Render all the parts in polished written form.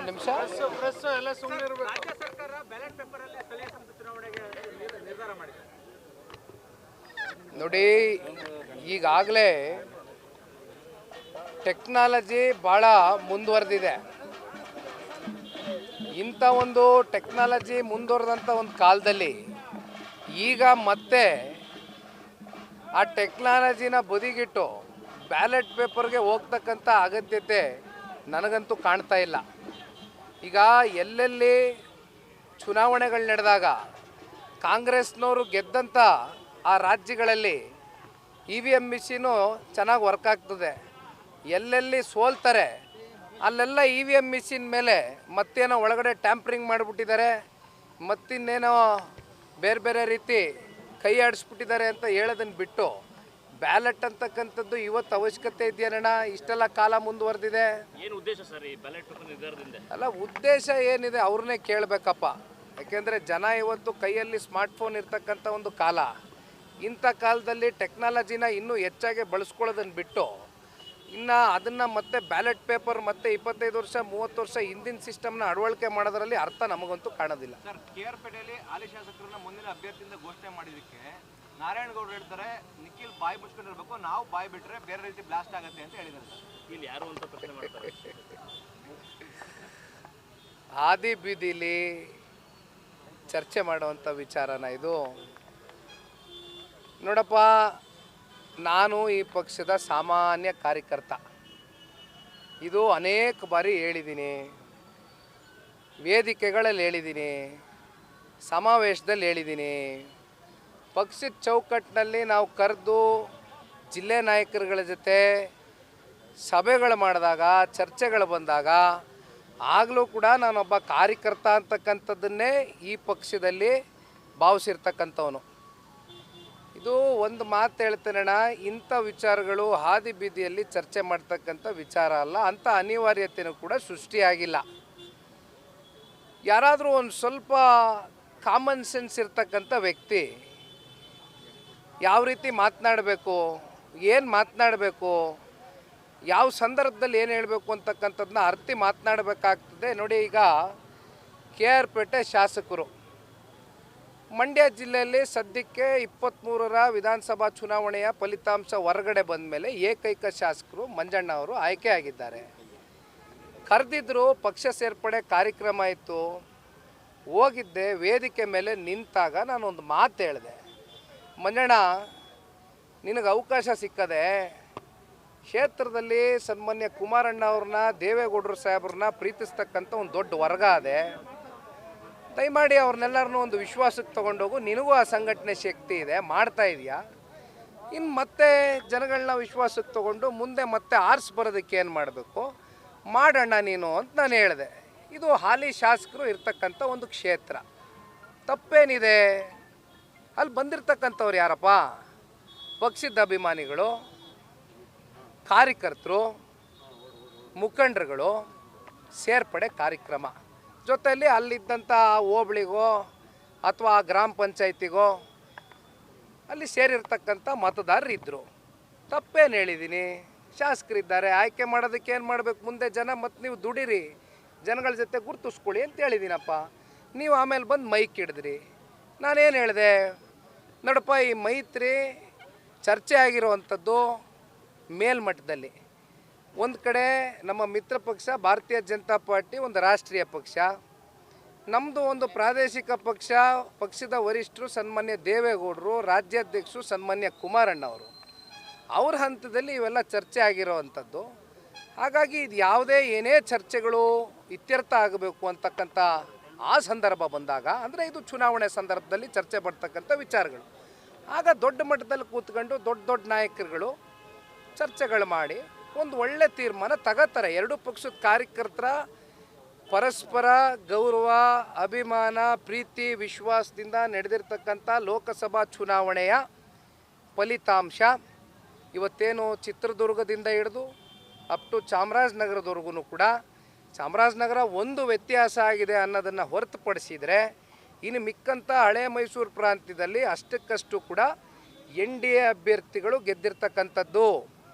ಒಂದು ನಿಮಿಷ. ನೋಡಿ, ಈಗಾಗಲೇ ಟೆಕ್ನಾಲಜಿ ಭಾಳ ಮುಂದುವರೆದಿದೆ. ಇಂಥ ಒಂದು ಟೆಕ್ನಾಲಜಿ ಮುಂದುವರೆದಂಥ ಒಂದು ಕಾಲದಲ್ಲಿ ಈಗ ಮತ್ತೆ ಆ ಟೆಕ್ನಾಲಜಿನ ಬದಿಗಿಟ್ಟು ಬ್ಯಾಲೆಟ್ ಪೇಪರ್ಗೆ ಹೋಗ್ತಕ್ಕಂಥ ಅಗತ್ಯತೆ ನನಗಂತೂ ಕಾಣ್ತಾ ಇಲ್ಲ. ಈಗ ಎಲ್ಲೆಲ್ಲಿ ಚುನಾವಣೆಗಳು ನಡೆದಾಗ ಕಾಂಗ್ರೆಸ್ನವರು ಗೆದ್ದಂಥ ಆ ರಾಜ್ಯಗಳಲ್ಲಿ EVM ಮಿಷಿನು ಚೆನ್ನಾಗಿ ವರ್ಕ್ ಆಗ್ತದೆ. ಎಲ್ಲೆಲ್ಲಿ ಸೋಲ್ತಾರೆ ಅಲ್ಲೆಲ್ಲ EVM ಮಿಷಿನ್ ಮೇಲೆ ಮತ್ತೇನೋ ಒಳಗಡೆ ಟ್ಯಾಂಪ್ರಿಂಗ್ ಮಾಡಿಬಿಟ್ಟಿದ್ದಾರೆ, ಮತ್ತಿನ್ನೇನೋ ಬೇರೆ ಬೇರೆ ರೀತಿ ಕೈ ಆಡಿಸ್ಬಿಟ್ಟಿದ್ದಾರೆ ಅಂತ ಹೇಳೋದನ್ನು ಬಿಟ್ಟು ಬ್ಯಾಲೆಟ್ ಅಂತಕ್ಕಂಥದ್ದು ಇವತ್ತು ಅವಶ್ಯಕತೆ ಇದೆಯೇನಣ್ಣ? ಇಷ್ಟೆಲ್ಲ ಕಾಲ ಮುಂದುವರೆದಿದೆ. ಏನು ಉದ್ದೇಶ ಸರ್ ಈ ಬ್ಯಾಲೆಟ್ ಪೇಪರ್ ನಿರ್ಧಾರದಿಂದ? ಅಲ್ಲ, ಉದ್ದೇಶ ಏನಿದೆ ಅವ್ರನ್ನೇ ಕೇಳಬೇಕಪ್ಪ. ಯಾಕೆಂದರೆ ಜನ ಇವತ್ತು ಕೈಯಲ್ಲಿ ಸ್ಮಾರ್ಟ್ಫೋನ್ ಇರ್ತಕ್ಕಂಥ ಒಂದು ಕಾಲ. ಇಂಥ ಕಾಲದಲ್ಲಿ ಟೆಕ್ನಾಲಜಿನ ಇನ್ನೂ ಹೆಚ್ಚಾಗಿ ಬಳಸ್ಕೊಳ್ಳೋದನ್ನು ಬಿಟ್ಟು ಇನ್ನು ಅದನ್ನು ಮತ್ತೆ ಬ್ಯಾಲೆಟ್ ಪೇಪರ್ ಮತ್ತೆ 25 ವರ್ಷ 30 ವರ್ಷ ಹಿಂದಿನ ಸಿಸ್ಟಮ್ನ ಅಳವಡಿಕೆ ಮಾಡೋದರಲ್ಲಿ ಅರ್ಥ ನಮಗಂತೂ ಕಾಣೋದಿಲ್ಲ. ಸರ್, KR ಪೇಟೆಯಲ್ಲಿ ಹಾಲಿ ಶಾಸಕರನ್ನ ಮುಂದಿನ ಅಭ್ಯರ್ಥಿಯಿಂದ ಘೋಷಣೆ ಮಾಡಿದ್ದಕ್ಕೆ ನಾರಾಯಣಗೌಡರು ಹೇಳ್ತಾರೆ ನಿಖಿಲ್ ಬಾಯಿ ಮುಚ್ಕೊಂಡಿರ್ಬೇಕು, ನಾವು ಬಾಯಿ ಬಿಟ್ಟರೆ ಬೇರೆ ರೀತಿ ಬ್ಲಾಸ್ಟ್ ಆಗುತ್ತೆ ಅಂತ ಹೇಳಿದ್ದಾರೆ. ಇಲ್ಲಿ ಯಾರು ಅಂತ ಪ್ರಶ್ನೆ ಮಾಡ್ತಾರೆ. ಹಾದಿ ಬೀದಿಲಿ ಚರ್ಚೆ ಮಾಡುವಂಥ ವಿಚಾರನ ಇದು? ನೋಡಪ್ಪ, ನಾನು ಈ ಪಕ್ಷದ ಸಾಮಾನ್ಯ ಕಾರ್ಯಕರ್ತ. ಇದು ಅನೇಕ ಬಾರಿ ಹೇಳಿದ್ದೀನಿ, ವೇದಿಕೆಗಳಲ್ಲಿ ಹೇಳಿದ್ದೀನಿ, ಸಮಾವೇಶದಲ್ಲಿ ಹೇಳಿದ್ದೀನಿ. ಪಕ್ಷದ ಚೌಕಟ್ಟಿನಲ್ಲಿ ನಾವು ಕರೆದು ಜಿಲ್ಲೆ ನಾಯಕರುಗಳ ಜೊತೆ ಸಭೆಗಳು ಮಾಡಿದಾಗ, ಚರ್ಚೆಗಳು ಬಂದಾಗ ಆಗಲೂ ಕೂಡ ನಾನೊಬ್ಬ ಕಾರ್ಯಕರ್ತ ಅಂತಕ್ಕಂಥದ್ದನ್ನೇ ಈ ಪಕ್ಷದಲ್ಲಿ ಭಾವಿಸಿರ್ತಕ್ಕಂಥವನು. ಇದು ಒಂದು ಮಾತು ಹೇಳ್ತೇನಣ್ಣ, ಇಂಥ ವಿಚಾರಗಳು ಹಾದಿ ಬೀದಿಯಲ್ಲಿ ಚರ್ಚೆ ಮಾಡ್ತಕ್ಕಂಥ ವಿಚಾರ ಅಲ್ಲ. ಅಂಥ ಅನಿವಾರ್ಯತೆಯೂ ಕೂಡ ಸೃಷ್ಟಿಯಾಗಿಲ್ಲ. ಯಾರಾದರೂ ಒಂದು ಸ್ವಲ್ಪ ಕಾಮನ್ ಸೆನ್ಸ್ ಇರ್ತಕ್ಕಂಥ ವ್ಯಕ್ತಿ ಯಾವ ರೀತಿ ಮಾತನಾಡಬೇಕು, ಏನು ಮಾತನಾಡಬೇಕು, ಯಾವ ಸಂದರ್ಭದಲ್ಲಿ ಏನು ಹೇಳಬೇಕು ಅಂತಕ್ಕಂಥದ್ದನ್ನ ಅರ್ತಿ ಮಾತನಾಡಬೇಕಾಗ್ತದೆ. ನೋಡಿ, ಈಗ KR ಪೇಟೆ ಶಾಸಕರು ಮಂಡ್ಯ ಜಿಲ್ಲೆಯಲ್ಲಿ ಸದ್ಯಕ್ಕೆ 23ರ ವಿಧಾನಸಭಾ ಚುನಾವಣೆಯ ಫಲಿತಾಂಶ ಹೊರಗಡೆ ಬಂದ ಮೇಲೆ ಏಕೈಕ ಶಾಸಕರು ಮಂಜಣ್ಣ ಅವರು ಆಯ್ಕೆಯಾಗಿದ್ದಾರೆ. ಕರೆದಿದ್ದರು, ಪಕ್ಷ ಸೇರ್ಪಡೆ ಕಾರ್ಯಕ್ರಮ ಇತ್ತು, ಹೋಗಿದ್ದೆ. ವೇದಿಕೆ ಮೇಲೆ ನಿಂತಾಗ ನಾನೊಂದು ಮಾತು ಹೇಳಿದೆ, ಮಂಜಣ್ಣ ನಿನಗೆ ಅವಕಾಶ ಸಿಕ್ಕದೆ ಕ್ಷೇತ್ರದಲ್ಲಿ ಸನ್ಮಾನ್ಯ ಕುಮಾರಣ್ಣ ಅವ್ರನ್ನ, ದೇವೇಗೌಡರು ಸಾಹೇಬ್ರನ್ನ ಪ್ರೀತಿಸ್ತಕ್ಕಂಥ ಒಂದು ದೊಡ್ಡ ವರ್ಗ ಅದೇ. ದಯಮಾಡಿ ಅವ್ರನ್ನೆಲ್ಲರನ್ನೂ ಒಂದು ವಿಶ್ವಾಸಕ್ಕೆ ತೊಗೊಂಡೋಗು, ನಿನಗೂ ಆ ಸಂಘಟನೆ ಶಕ್ತಿ ಇದೆ, ಮಾಡ್ತಾ ಇದೆಯಾ. ಇನ್ನು ಮತ್ತೆ ಜನಗಳನ್ನ ವಿಶ್ವಾಸಕ್ಕೆ ತೊಗೊಂಡು ಮುಂದೆ ಮತ್ತೆ ಆರಿಸಿ ಬರೋದಕ್ಕೆ ಏನು ಮಾಡಬೇಕು ಮಾಡೋಣ ನೀನು ಅಂತ ನಾನು ಹೇಳಿದೆ. ಇದು ಹಾಲಿ ಶಾಸಕರು ಇರ್ತಕ್ಕಂಥ ಒಂದು ಕ್ಷೇತ್ರ, ತಪ್ಪೇನಿದೆ? ಅಲ್ಲಿ ಬಂದಿರತಕ್ಕಂಥವ್ರು ಯಾರಪ್ಪ? ಪಕ್ಷದ ಅಭಿಮಾನಿಗಳು, ಕಾರ್ಯಕರ್ತರು, ಮುಖಂಡರುಗಳು. ಸೇರ್ಪಡೆ ಕಾರ್ಯಕ್ರಮ ಜೊತೆಯಲ್ಲಿ ಅಲ್ಲಿದ್ದಂಥ ಹೋಬಳಿಗೋ ಅಥವಾ ಗ್ರಾಮ ಪಂಚಾಯತಿಗೋ ಅಲ್ಲಿ ಸೇರಿರ್ತಕ್ಕಂಥ ಮತದಾರರು ಇದ್ದರು. ತಪ್ಪೇನು ಹೇಳಿದ್ದೀನಿ? ಶಾಸಕರಿದ್ದಾರೆ, ಆಯ್ಕೆ ಮಾಡೋದಕ್ಕೆ ಏನು ಮಾಡಬೇಕು ಮುಂದೆ ಜನ, ಮತ್ತು ನೀವು ದುಡಿರಿ, ಜನಗಳ ಜೊತೆ ಗುರುತಿಸ್ಕೊಳ್ಳಿ ಅಂತ ಹೇಳಿದ್ದೀನಪ್ಪ. ನೀವು ಆಮೇಲೆ ಬಂದು ಮೈಕ್ ಹಿಡಿದ್ರಿ. ನಾನೇನು ಹೇಳಿದೆ? ನೋಡಪ್ಪ, ಈ ಮೈತ್ರಿ ಚರ್ಚೆ ಆಗಿರುವಂಥದ್ದು ಮೇಲ್ಮಟ್ಟದಲ್ಲಿ. ಒಂದು ಕಡೆ ನಮ್ಮ ಮಿತ್ರ ಪಕ್ಷ ಭಾರತೀಯ ಜನತಾ ಪಾರ್ಟಿ ಒಂದು ರಾಷ್ಟ್ರೀಯ ಪಕ್ಷ, ನಮ್ಮದು ಒಂದು ಪ್ರಾದೇಶಿಕ ಪಕ್ಷ. ಪಕ್ಷದ ವರಿಷ್ಠರು ಸನ್ಮಾನ್ಯ ದೇವೇಗೌಡರು, ರಾಜ್ಯಾಧ್ಯಕ್ಷರು ಸನ್ಮಾನ್ಯ ಕುಮಾರಣ್ಣ ಅವರು, ಅವ್ರ ಹಂತದಲ್ಲಿ ಇವೆಲ್ಲ ಚರ್ಚೆ ಆಗಿರೋವಂಥದ್ದು. ಹಾಗಾಗಿ ಇದು ಯಾವುದೇ ಏನೇ ಚರ್ಚೆಗಳು ಇತ್ಯರ್ಥ ಆಗಬೇಕು ಅಂತಕ್ಕಂಥ ಆ ಸಂದರ್ಭ ಬಂದಾಗ, ಅಂದರೆ ಇದು ಚುನಾವಣೆ ಸಂದರ್ಭದಲ್ಲಿ ಚರ್ಚೆ ಬರ್ತಕ್ಕಂಥ ವಿಚಾರಗಳು, ಆಗ ದೊಡ್ಡ ಮಟ್ಟದಲ್ಲಿ ಕೂತ್ಕೊಂಡು ದೊಡ್ಡ ದೊಡ್ಡ ನಾಯಕರುಗಳು ಚರ್ಚೆಗಳು ಮಾಡಿ ಒಂದು ಒಳ್ಳೆ ತೀರ್ಮಾನ ತಗೋತಾರೆ. ಎರಡೂ ಪಕ್ಷದ ಕಾರ್ಯಕರ್ತರ ಪರಸ್ಪರ ಗೌರವ, ಅಭಿಮಾನ, ಪ್ರೀತಿ, ವಿಶ್ವಾಸದಿಂದ ನಡೆದಿರ್ತಕ್ಕಂಥ ಲೋಕಸಭಾ ಚುನಾವಣೆಯ ಫಲಿತಾಂಶ ಇವತ್ತೇನು ಚಿತ್ರದುರ್ಗದಿಂದ ಹಿಡಿದು ಅಪ್ ಟು ಚಾಮರಾಜನಗರದವರೆಗೂ ಕೂಡ, ಚಾಮರಾಜನಗರ ಒಂದು ವ್ಯತ್ಯಾಸ ಆಗಿದೆ ಅನ್ನೋದನ್ನು ಹೊರತುಪಡಿಸಿದರೆ ಇನ್ನು ಮಿಕ್ಕಂಥ ಹಳೆ ಮೈಸೂರು ಪ್ರಾಂತ್ಯದಲ್ಲಿ ಅಷ್ಟಕ್ಕಷ್ಟು ಕೂಡ NDA ಅಭ್ಯರ್ಥಿಗಳು ಗೆದ್ದಿರ್ತಕ್ಕಂಥದ್ದು.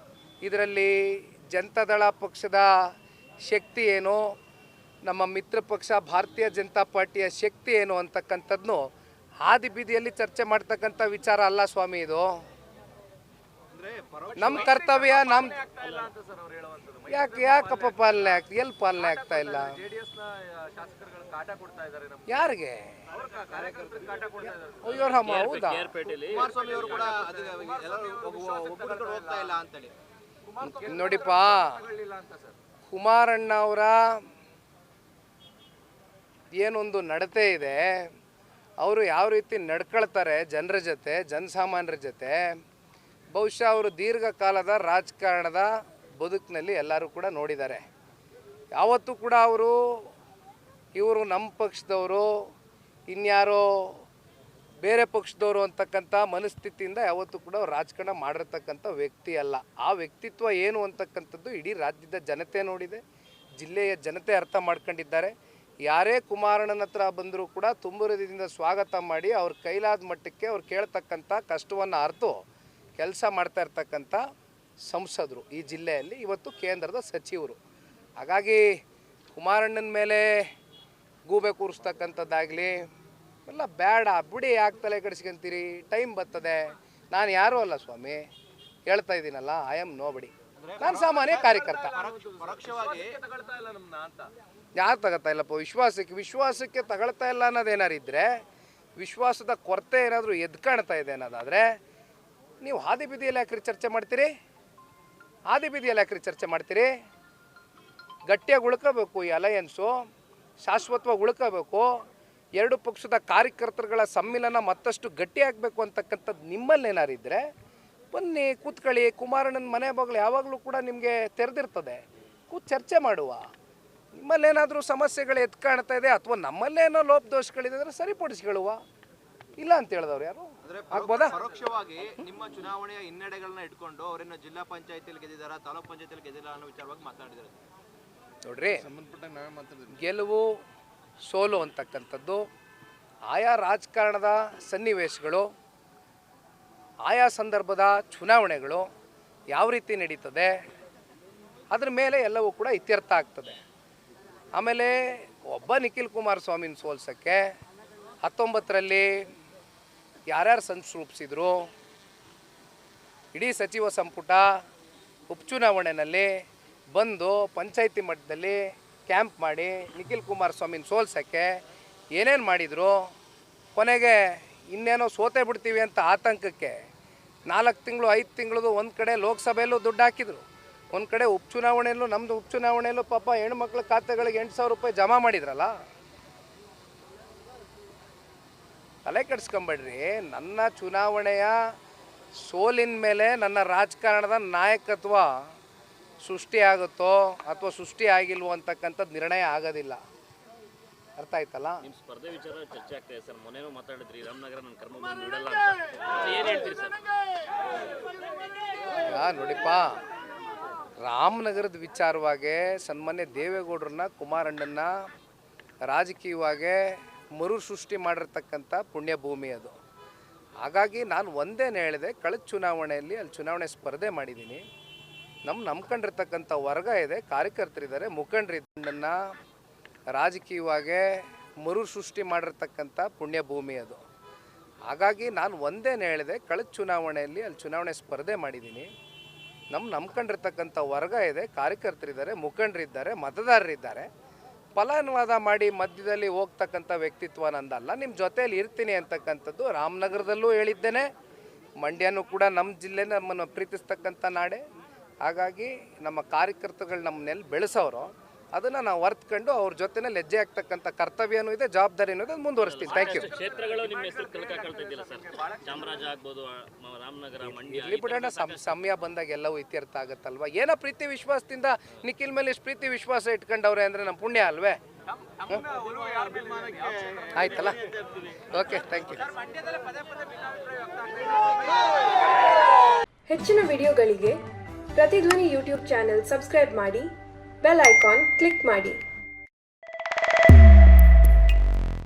ಇದರಲ್ಲಿ ಜನತಾದಳ ಪಕ್ಷದ ಶಕ್ತಿ ಏನು, ನಮ್ಮ ಮಿತ್ರ ಪಕ್ಷ ಭಾರತೀಯ ಜನತಾ ಪಾರ್ಟಿಯ ಶಕ್ತಿ ಏನು ಅಂತಕ್ಕಂಥದ್ದನ್ನು ಹಾದಿ ಬೀದಿಯಲ್ಲಿ ಚರ್ಚೆ ಮಾಡ್ತಕ್ಕಂಥ ವಿಚಾರ ಅಲ್ಲ ಸ್ವಾಮಿ ಇದು. ನಮ್ಮ ಕರ್ತವ್ಯ ನಮ್ಮ ಯಾಕಪ್ಪ ಪಾಲನೆ ಆಗ್ತದೆ? ಎಲ್ಲಿ ಪಾಲನೆ ಆಗ್ತಾ ಇಲ್ಲ? ಯಾರಿಗೆ? ಅಯ್ಯೋ ರಾಮ, ಹೌದಾ? ನೋಡಿಪ್ಪ, ಕುಮಾರಣ್ಣ ಅವರ ಏನೊಂದು ನಡತೆ ಇದೆ, ಅವರು ಯಾವ ರೀತಿ ನಡ್ಕೊಳ್ತಾರೆ ಜನರ ಜೊತೆ, ಜನಸಾಮಾನ್ಯರ ಜೊತೆ, ಬಹುಶಃ ಅವರು ದೀರ್ಘಕಾಲದ ರಾಜಕಾರಣದ ಬದುಕಿನಲ್ಲಿ ಎಲ್ಲರೂ ಕೂಡ ನೋಡಿದ್ದಾರೆ. ಯಾವತ್ತೂ ಕೂಡ ಇವರು ನಮ್ಮ ಪಕ್ಷದವರು, ಇನ್ಯಾರೋ ಬೇರೆ ಪಕ್ಷದವರು ಅಂತಕ್ಕಂಥ ಮನಸ್ಥಿತಿಯಿಂದ ಯಾವತ್ತೂ ಕೂಡ ಅವ್ರು ರಾಜಕಾರಣ ಮಾಡಿರ್ತಕ್ಕಂಥ ವ್ಯಕ್ತಿ ಅಲ್ಲ. ಆ ವ್ಯಕ್ತಿತ್ವ ಏನು ಅಂತಕ್ಕಂಥದ್ದು ಇಡೀ ರಾಜ್ಯದ ಜನತೆ ನೋಡಿದೆ, ಜಿಲ್ಲೆಯ ಜನತೆ ಅರ್ಥ ಮಾಡ್ಕೊಂಡಿದ್ದಾರೆ. ಯಾರೇ ಕುಮಾರಣ್ಣನ ಹತ್ರ ಬಂದರೂ ಕೂಡ ತುಂಬ ಹೃದಯದಿಂದ ಸ್ವಾಗತ ಮಾಡಿ ಅವ್ರ ಕೈಲಾದ ಮಟ್ಟಕ್ಕೆ ಅವ್ರು ಕೇಳ್ತಕ್ಕಂಥ ಕಷ್ಟವನ್ನು ಅರ್ತು ಕೆಲಸ ಮಾಡ್ತಾ ಇರ್ತಕ್ಕಂಥ ಸಂಸದರು ಈ ಜಿಲ್ಲೆಯಲ್ಲಿ, ಇವತ್ತು ಕೇಂದ್ರದ ಸಚಿವರು. ಹಾಗಾಗಿ ಕುಮಾರಣ್ಣನ ಮೇಲೆ ಗೂಬೆ ಕೂರಿಸ್ತಕ್ಕಂಥದ್ದಾಗಲಿ ಎಲ್ಲ ಬೇಡ ಬಿಡಿ. ಯಾಕೆ ತಲೆ ಕೆಡಿಸ್ಕೊಂತೀರಿ? ಟೈಮ್ ಬರ್ತದೆ. ನಾನು ಯಾರೂ ಅಲ್ಲ ಸ್ವಾಮಿ, ಹೇಳ್ತಾ ಇದ್ದೀನಲ್ಲ, ಐ ಆಮ್ ನೋ ಬಡಿ. ನಾನು ಸಾಮಾನ್ಯ ಕಾರ್ಯಕರ್ತ. ಯಾರು ತಗೋತಾ ಇಲ್ಲಪ್ಪ? ವಿಶ್ವಾಸಕ್ಕೆ ತಗೊಳ್ತಾ ಇಲ್ಲ ಅನ್ನೋದೇನಾರು ಇದ್ದರೆ, ವಿಶ್ವಾಸದ ಕೊರತೆ ಏನಾದರೂ ಎದ್ದು ಕಾಣ್ತಾ ಇದೆ ಅನ್ನೋದಾದರೆ ನೀವು ಹಾದಿ ಬೀದಿಯಲ್ಲಿ ಯಾಕ್ರಿ ಚರ್ಚೆ ಮಾಡ್ತೀರಿ? ಹಾದಿ ಬೀದಿಯಲ್ಲಿ ಯಾಕ್ರಿ ಚರ್ಚೆ ಮಾಡ್ತೀರಿ? ಗಟ್ಟಿಯಾಗಿ ಉಳ್ಕೋಬೇಕು ಈ ಅಲಯನ್ಸು, ಶಾಶ್ವತವಾಗಿ ಉಳ್ಕೋಬೇಕು. ಎರಡು ಪಕ್ಷದ ಕಾರ್ಯಕರ್ತರುಗಳ ಸಮ್ಮಿಲನ ಮತ್ತಷ್ಟು ಗಟ್ಟಿಯಾಗಬೇಕು ಅಂತಕ್ಕಂಥದ್ದು ನಿಮ್ಮಲ್ಲೇನಾರಿದ್ದರೆ ಬನ್ನಿ, ಕೂತ್ಕೊಳ್ಳಿ. ಕುಮಾರಣ್ಣನ ಮನೆ ಬಾಗಿಲು ಯಾವಾಗಲೂ ಕೂಡ ನಿಮಗೆ ತೆರೆದಿರ್ತದೆ, ಕೂತ್ ಚರ್ಚೆ ಮಾಡುವ. ನಿಮ್ಮಲ್ಲೇನಾದರೂ ಸಮಸ್ಯೆಗಳು ಎದ್ದು ಕಾಣ್ತಾ ಇದೆ ಅಥವಾ ನಮ್ಮಲ್ಲೇನೋ ಲೋಪದೋಷಗಳಿದೆ ಅಂದರೆ ಸರಿಪಡಿಸ್ಕೊಳ್ಳುವ. ಇಲ್ಲ ಅಂತ ಹೇಳಿದವ್ರು ಯಾರು? ಆಗ್ಬೋದಾ? ಪರೋಕ್ಷವಾಗಿ ನಿಮ್ಮ ಚುನಾವಣೆಯ ಹಿನ್ನಡೆಗಳನ್ನ ಇಟ್ಕೊಂಡು ಅವರನ್ನ ಜಿಲ್ಲಾ ಪಂಚಾಯತಿಯಲ್ಲಿ ಗೆದ್ದಿದ್ದಾರಾ, ತಾಲೂಕು ಪಂಚಾಯತಿಯಲ್ಲಿ ಗೆದ್ದಿಲ್ಲ ಅನ್ನೋ ವಿಚಾರವಾಗಿ ಮಾತಾಡಿದ್ದಾರೆ. ನೋಡ್ರಿ, ಗೆಲುವು ಸೋಲು ಅಂತಕ್ಕಂಥದ್ದು ಆಯಾ ರಾಜಕಾರಣದ ಸನ್ನಿವೇಶಗಳು, ಆಯಾ ಸಂದರ್ಭದ ಚುನಾವಣೆಗಳು ಯಾವ ರೀತಿ ನಡೀತದೆ ಅದ್ರ ಮೇಲೆ ಎಲ್ಲವೂ ಕೂಡ ಇತ್ಯರ್ಥ ಆಗ್ತದೆ. ಆಮೇಲೆ ಒಬ್ಬ ನಿಖಿಲ್ ಕುಮಾರಸ್ವಾಮಿನ ಸೋಲ್ಸೋಕ್ಕೆ 19ರಲ್ಲಿ ಯಾರ್ಯಾರು ಸಂಚು ರೂಪಿಸಿದ್ರು, ಇಡೀ ಸಚಿವ ಸಂಪುಟ ಉಪಚುನಾವಣೆಯಲ್ಲಿ ಬಂದು ಪಂಚಾಯಿತಿ ಮಟ್ಟದಲ್ಲಿ ಕ್ಯಾಂಪ್ ಮಾಡಿ ನಿಖಿಲ್ ಕುಮಾರಸ್ವಾಮಿನ ಸೋಲ್ಸೋಕ್ಕೆ ಏನೇನು ಮಾಡಿದರು, ಕೊನೆಗೆ ಇನ್ನೇನೋ ಸೋತೆ ಬಿಡ್ತೀವಿ ಅಂತ ಆತಂಕಕ್ಕೆ 4 ತಿಂಗಳು 5 ತಿಂಗಳದು ಒಂದು ಕಡೆ ಲೋಕಸಭೆಯಲ್ಲೂ ದುಡ್ಡು ಹಾಕಿದರು, ಒಂದು ಕಡೆ ಉಪಚುನಾವಣೆಯಲ್ಲೂ, ನಮ್ಮದು ಉಪಚುನಾವಣೆಯಲ್ಲೂ ಪಾಪ ಹೆಣ್ಮಕ್ಳ ಖಾತೆಗಳಿಗೆ 8,000 ರೂಪಾಯಿ ಜಮಾ ಮಾಡಿದ್ರಲ್ಲ. ತಲೆ ಕೆಡಿಸ್ಕೊಂಬೇಡ್ರಿ. ನನ್ನ ಚುನಾವಣೆಯ ಸೋಲಿನ ಮೇಲೆ ನನ್ನ ರಾಜಕಾರಣದ ನಾಯಕತ್ವ ಸೃಷ್ಟಿಯಾಗುತ್ತೋ ಅಥವಾ ಸೃಷ್ಟಿ ಆಗಿಲ್ವೋ ಅಂತಕ್ಕಂಥದ್ದು ನಿರ್ಣಯ ಆಗೋದಿಲ್ಲ. ಅರ್ಥ ಆಯ್ತಲ್ಲ? ನಿಮ್ಮ ಸ್ಪರ್ಧೆ ವಿಚಾರ ಚರ್ಚೆ ಆಗ್ತಾ ಇದೆ ಸರ್. ಮೊನ್ನೆನೂ ಮಾತಾಡಿದ್ರಿ, ರಾಮನಗರ ನನ್ನ ಕರ್ಮಭೂಮಿ ಬಿಡಲ್ಲ ಅಂತ. ಏನು ಹೇಳ್ತೀರಿ ಸರ್? ನೋಡಿಪ್ಪ, ರಾಮನಗರದ ವಿಚಾರವಾಗಿ ಸನ್ಮಾನ್ಯ ದೇವೇಗೌಡರನ್ನ, ಕುಮಾರಣ್ಣನ ರಾಜಕೀಯವಾಗಿ ಮರು ಸೃಷ್ಟಿ ಮಾಡಿರ್ತಕ್ಕಂಥ ಪುಣ್ಯಭೂಮಿ ಅದು. ಹಾಗಾಗಿ ನಾನು ಒಂದೇನು ಹೇಳಿದೆ, ಕಳೆದ ಚುನಾವಣೆಯಲ್ಲಿ ಅಲ್ಲಿ ಚುನಾವಣೆ ಸ್ಪರ್ಧೆ ಮಾಡಿದ್ದೀನಿ. ನಂಬ್ಕೊಂಡಿರ್ತಕ್ಕಂಥ ವರ್ಗ ಇದೆ, ಕಾರ್ಯಕರ್ತರಿದ್ದಾರೆ, ಮುಖಂಡರಿದ್ದನ್ನ ರಾಜಕೀಯವಾಗಿ ಮರು ಸೃಷ್ಟಿ ಮಾಡಿರ್ತಕ್ಕಂಥ ಪುಣ್ಯಭೂಮಿ ಅದು. ಹಾಗಾಗಿ ನಾನು ಒಂದೇನು ಹೇಳಿದೆ, ಕಳೆದ ಚುನಾವಣೆಯಲ್ಲಿ ಅಲ್ಲಿ ಚುನಾವಣೆ ಸ್ಪರ್ಧೆ ಮಾಡಿದ್ದೀನಿ. ನಂಬ್ಕೊಂಡಿರ್ತಕ್ಕಂಥ ವರ್ಗ ಇದೆ, ಕಾರ್ಯಕರ್ತರಿದ್ದಾರೆ, ಮುಖಂಡರಿದ್ದಾರೆ, ಮತದಾರರಿದ್ದಾರೆ. ಫಲಾನುವಾದ ಮಾಡಿ ಮಧ್ಯದಲ್ಲಿ ಹೋಗ್ತಕ್ಕಂಥ ವ್ಯಕ್ತಿತ್ವ ನಂದಲ್ಲ. ನಿಮ್ಮ ಜೊತೆಯಲ್ಲಿ ಇರ್ತೀನಿ ಅಂತಕ್ಕಂಥದ್ದು ರಾಮನಗರದಲ್ಲೂ ಹೇಳಿದ್ದೇನೆ, ಮಂಡ್ಯನೂ ಕೂಡ ನಮ್ಮ ಜಿಲ್ಲೆ, ನಮ್ಮನ್ನು ಪ್ರೀತಿಸ್ತಕ್ಕಂಥ ನಾಡೆ. ಹಾಗಾಗಿ ನಮ್ಮ ಕಾರ್ಯಕರ್ತರುಗಳು ನಮ್ಮನ್ನೆಲ್ಲಿ ಬೆಳೆಸೋರು ಅದನ್ನು ನಾವು ಅರ್ಥಕೊಂಡು ಅವ್ರ ಜೊತೆನೇ ಹೆಜ್ಜೆ ಆಗ್ತಕ್ಕಂಥ ಕರ್ತವ್ಯನೂ ಇದೆ, ಜವಾಬ್ದಾರಿನೂ ಇದೆ, ಮುಂದುವರಿಸ್ತೀನಿ. Thank you. ಕ್ಷೇತ್ರಗಳು ನಿಮ್ಮ ಹೆಸರು ಕಳ್ಕೊಳ್ತಾ ಇದ್ದಿಲ್ಲ ಸರ್. ಚಾಮರಾಜ ಆಗ್ಬೋದು, ರಾಮನಗರ, ಮಂಡ್ಯ. ಇರ್ಲಿ ಬಿಡೋಣ, ಸಮಯ ಬಂದಾಗ ಎಲ್ಲವೂ ಇತ್ಯರ್ಥ ಆಗುತ್ತಲ್ವ. ಏನೋ ಪ್ರೀತಿ ವಿಶ್ವಾಸದಿಂದ ನಿಖಿಲ್ ಮೇಲೆ ಇಷ್ಟು ಪ್ರೀತಿ ವಿಶ್ವಾಸ ಇಟ್ಕೊಂಡವ್ರೆ ಅಂದರೆ ನಮ್ಮ ಪುಣ್ಯ ಅಲ್ವೇ? ಆಯ್ತಲ್ಲ? Okay, thank you. ಹೆಚ್ಚಿನ ವಿಡಿಯೋಗಳಿಗೆ ಪ್ರತಿಧ್ವನಿ ಯೂಟ್ಯೂಬ್ ಚಾನೆಲ್ ಸಬ್ಸ್ಕ್ರೈಬ್ ಮಾಡಿ, ಬೆಲ್ ಐಕಾನ್ ಕ್ಲಿಕ್ ಮಾಡಿ.